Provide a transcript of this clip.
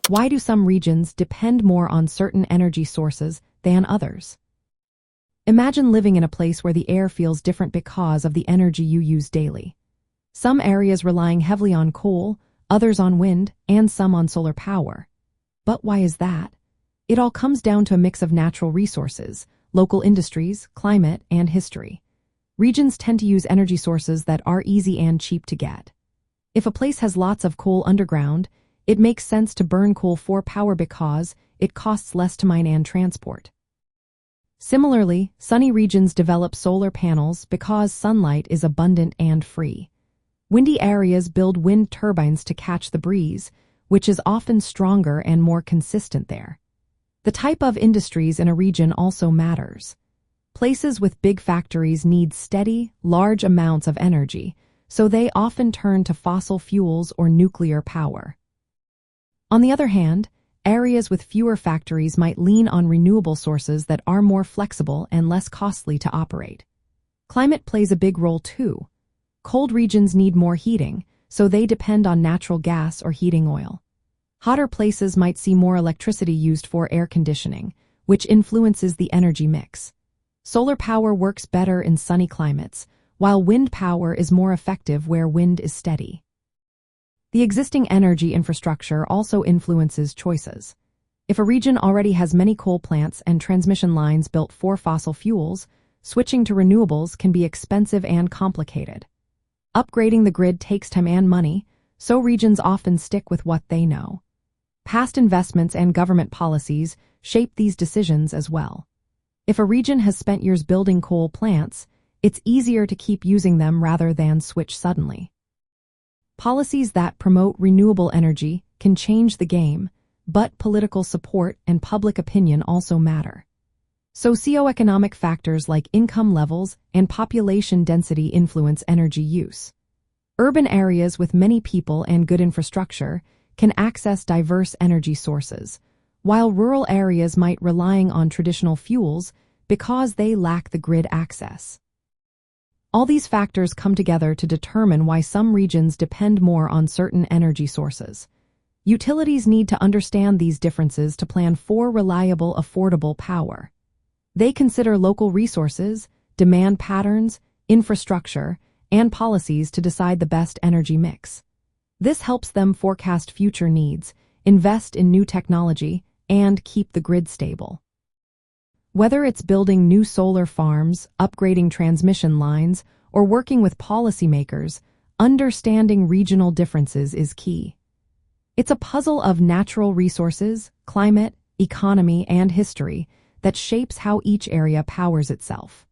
Why do some regions depend more on certain energy sources than others? Imagine living in a place where the air feels different because of the energy you use daily. Some areas relying heavily on coal, others on wind, and some on solar power. But why is that? It all comes down to a mix of natural resources, local industries, climate, and history. Regions tend to use energy sources that are easy and cheap to get. If a place has lots of coal underground, it makes sense to burn coal for power because it costs less to mine and transport. Similarly, sunny regions develop solar panels because sunlight is abundant and free. Windy areas build wind turbines to catch the breeze, which is often stronger and more consistent there. The type of industries in a region also matters. Places with big factories need steady, large amounts of energy, so they often turn to fossil fuels or nuclear power. On the other hand, areas with fewer factories might lean on renewable sources that are more flexible and less costly to operate. Climate plays a big role too. Cold regions need more heating, so they depend on natural gas or heating oil. Hotter places might see more electricity used for air conditioning, which influences the energy mix. Solar power works better in sunny climates, while wind power is more effective where wind is steady. The existing energy infrastructure also influences choices. If a region already has many coal plants and transmission lines built for fossil fuels, switching to renewables can be expensive and complicated. Upgrading the grid takes time and money, so regions often stick with what they know. Past investments and government policies shape these decisions as well. If a region has spent years building coal plants, it's easier to keep using them rather than switch suddenly. Policies that promote renewable energy can change the game, but political support and public opinion also matter. Socioeconomic factors like income levels and population density influence energy use. Urban areas with many people and good infrastructure can access diverse energy sources, while rural areas might rely on traditional fuels because they lack the grid access. All these factors come together to determine why some regions depend more on certain energy sources. Utilities need to understand these differences to plan for reliable, affordable power. They consider local resources, demand patterns, infrastructure, and policies to decide the best energy mix. This helps them forecast future needs, invest in new technology, and keep the grid stable. Whether it's building new solar farms, upgrading transmission lines, or working with policymakers, understanding regional differences is key. It's a puzzle of natural resources, climate, economy, and history that shapes how each area powers itself.